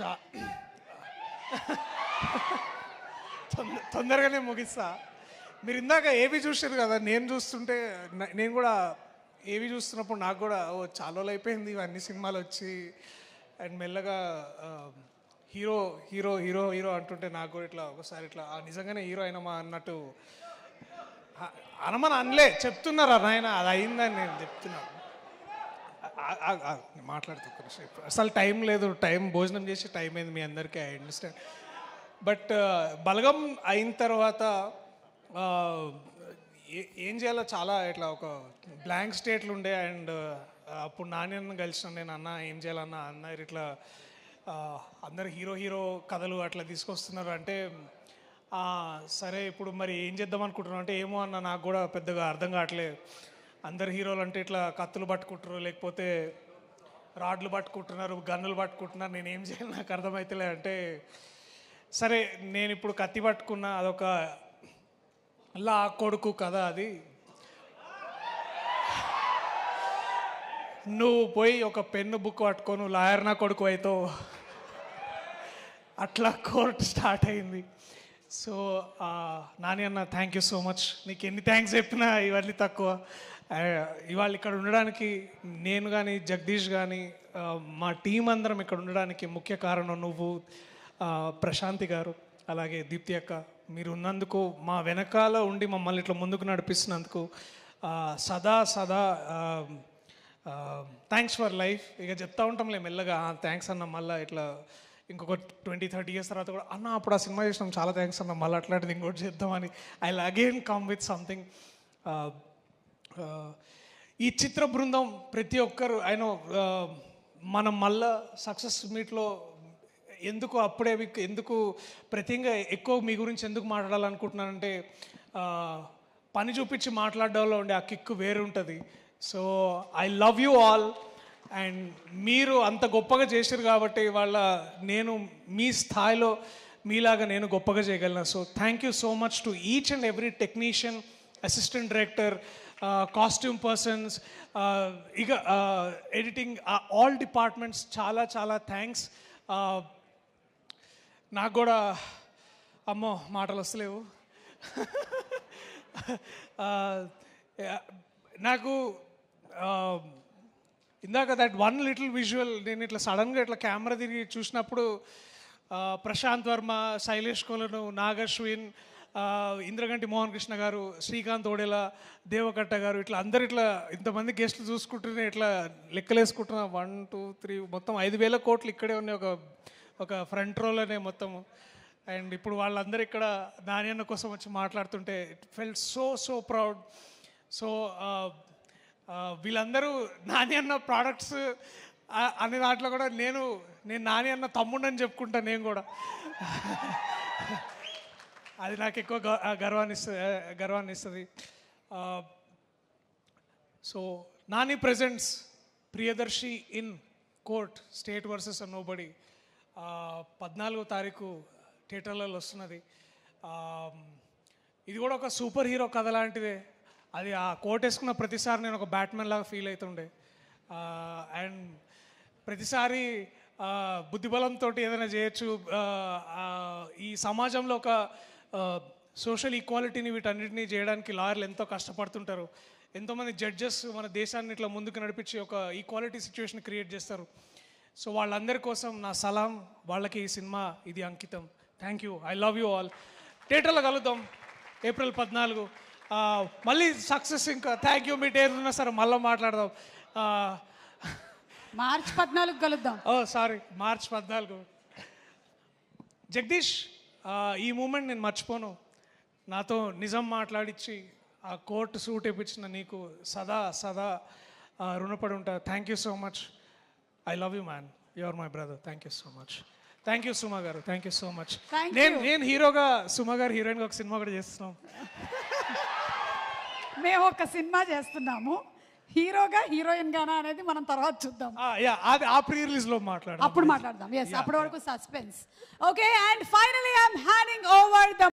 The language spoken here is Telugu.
చా తొందరగానే ముగిస్తా. మీరు ఇందాక ఏవి చూసారు కదా, నేను చూస్తుంటే నేను కూడా ఏవి చూస్తున్నప్పుడు నాకు కూడా చాలా రోజులు అయిపోయింది ఇవన్నీ సినిమాలు వచ్చి. అండ్ మెల్లగా హీరో హీరో హీరో హీరో అంటుంటే నాకు కూడా ఇట్లా ఒకసారి ఇట్లా నిజంగానే హీరో అయినమా అన్నట్టు అనమని అనలే, చెప్తున్నారా నాయన అది అయిందని నేను చెప్తున్నాను. మాట్లాడుతూ అసలు టైం లేదు, టైం భోజనం చేసి టైం అయింది మీ అందరికీ, ఐ అండర్స్టాండ్. బట్ బలగం అయిన తర్వాత ఏం చేయాలో చాలా ఇట్లా ఒక బ్లాంక్ స్టేట్లు ఉండే. అండ్ అప్పుడు నాన్న కలిసిన నేను అన్న ఏం చేయాలన్నా అన్నారు ఇట్లా అందరు హీరో హీరో కథలు అట్లా తీసుకొస్తున్నారు అంటే సరే ఇప్పుడు మరి ఏం చేద్దాం అనుకుంటున్నాను అంటే ఏమో అన్న నాకు కూడా పెద్దగా అర్థం కావట్లేదు. అందరు హీరోలు అంటే ఇట్లా కత్తులు పట్టుకుంటారు, లేకపోతే రాడ్లు పట్టుకుంటున్నారు, గన్నులు పట్టుకుంటున్నారు, నేను ఏం చేయాలి నాకు అర్థమవుతలే అంటే సరే నేను ఇప్పుడు కత్తి పట్టుకున్నా, అదొక లా కొడుకు కదా, అది నువ్వు పోయి ఒక పెన్ను బుక్ పట్టుకో, నువ్వు లాయర్ నా కొడుకు అవుతావు, అట్లా కోర్టు స్టార్ట్ అయింది. సో నాని అన్న థ్యాంక్ యూ సో మచ్, నీకు ఎన్ని థ్యాంక్స్ చెప్పినా ఇవన్నీ తక్కువ. ఇవాళ ఇక్కడ ఉండడానికి నేను కానీ జగదీష్ కానీ మా టీం అందరం ఇక్కడ ఉండడానికి ముఖ్య కారణం నువ్వు, ప్రశాంతి గారు, అలాగే దీప్తి అక్క. మీరు ఉన్నందుకు, మా వెనకాల ఉండి మమ్మల్ని ఇట్లా ముందుకు నడిపిస్తున్నందుకు సదా సదా థ్యాంక్స్ ఫర్ లైఫ్. ఇక చెప్తా ఉంటాంలే మెల్లగా థ్యాంక్స్ అన్న, మళ్ళీ ఇట్లా ఇంకొక 20-30 years తర్వాత కూడా అన్న అప్పుడు ఆ సినిమా చేసినాం చాలా థ్యాంక్స్ అన్న, మళ్ళీ అట్లాంటిది ఇంకోటి చేద్దామని I will again come with something. ఈ చిత్ర బృందం ప్రతి ఒక్కరు ఆయన మనం మళ్ళా సక్సెస్ మీట్లో ఎందుకు అప్పుడే ఎందుకు ప్రతిగా ఎక్కువ మీ గురించి ఎందుకు మాట్లాడాలనుకుంటున్నానంటే పని చూపించి మాట్లాడడంలో ఉండే ఆ కిక్కు వేరు ఉంటుంది. So I love you all. And మీరు అంత గొప్పగా చేశారు కాబట్టి వాళ్ళ నేను మీ స్థాయిలో మీలాగా నేను గొప్పగా చేయగలను. So thank you so much to each and every technician, assistant director, costume persons, ఇక ఎడిటింగ్, ఆల్ డిపార్ట్మెంట్స్ చాలా చాలా థ్యాంక్స్. నాకు కూడా అమ్మో మాటలు వస్తలేవు. నాకు ఇందాక దట్ వన్ లిటిల్ విజువల్ నేను ఇట్లా సడన్గా ఇట్లా కెమెరా తిరిగి చూసినప్పుడు ప్రశాంత్ వర్మ, శైలేష్ కోలను, నాగశ్విన్, ఇంద్రగంటి మోహన్ కృష్ణ గారు, శ్రీకాంత్ ఓడేలా, దేవకట్ట గారు, ఇట్లా అందరు ఇట్లా ఇంతమంది గెస్టులు చూసుకుంటూనే ఇట్లా లెక్కలేసుకుంటున్నా 1, 2, 3 మొత్తం 5,000 కోట్లు ఇక్కడే ఉన్నాయి ఒక ఫ్రంట్ రోలోనే మొత్తము. అండ్ ఇప్పుడు వాళ్ళందరూ ఇక్కడ నాని అన్న కోసం వచ్చి మాట్లాడుతుంటే it felt so so proud. So వీళ్ళందరూ నాని అన్న ప్రోడక్ట్స్ అనే దాంట్లో కూడా నేను నాని అన్న తమ్ముడని చెప్పుకుంటాను నేను కూడా. అది నాకు ఎక్కువ గర్వాన్ని ఇస్తుంది. So Nani presents Priyadarshi in court, state versus nobody, 14వ తారీఖు థియేటర్లలో వస్తున్నది. ఇది కూడా ఒక సూపర్ హీరో కథ లాంటిదే. అది ఆ కోట్ వేసుకున్న ప్రతిసారి నేను ఒక బ్యాట్మెన్ లాగా ఫీల్ అవుతుండే. అండ్ ప్రతిసారి బుద్ధిబలంతో ఏదైనా చేయొచ్చు. ఈ సమాజంలో ఒక సోషల్ ఈక్వాలిటీని వీటన్నిటిని చేయడానికి లాయర్లు ఎంతో కష్టపడుతుంటారు. ఎంతోమంది జడ్జెస్ మన దేశాన్ని ఇట్లా ముందుకు నడిపించి ఒక ఈక్వాలిటీ సిచ్యువేషన్ క్రియేట్ చేస్తారు. సో వాళ్ళందరి కోసం నా సలాం, వాళ్ళకి ఈ సినిమా ఇది అంకితం. Thank you, I love you all. థియేటర్లో కలుద్దాం April 14. మళ్ళీ సక్సెస్. ఇంకా థ్యాంక్ యూ. మీ టేరున్నా సరే మళ్ళీ మాట్లాడదాం. March 14 కలుద్దాం. Sorry, March 14. జగదీష్, ఈ మూమెంట్ నేను మర్చిపోను. నాతో నిజం మాట్లాడించి ఆ కోర్టు సూట్ ఇప్పించిన నీకు సదా సదా రుణపడి ఉంటా. Thank you so much. I love you man, you are my brother. Thank you so much. Thank you Suma గారు, థ్యాంక్ యూ సో మచ్. నేను హీరోగా, సుమ గారు హీరోయిన్గా ఒక సినిమా కూడా చేస్తున్నాం. మేము ఒక సినిమా చేస్తున్నాము, హీరోగా హీరోయిన్ గానా అనేది మనం తర్వాత చూద్దాం. అది ఆ ప్రీ రిలీజ్ లో మాట్లాడదాం, అప్పుడు మాట్లాడదాం. ఎస్, అప్పటి వరకు suspense. Okay, and finally I'm handing over the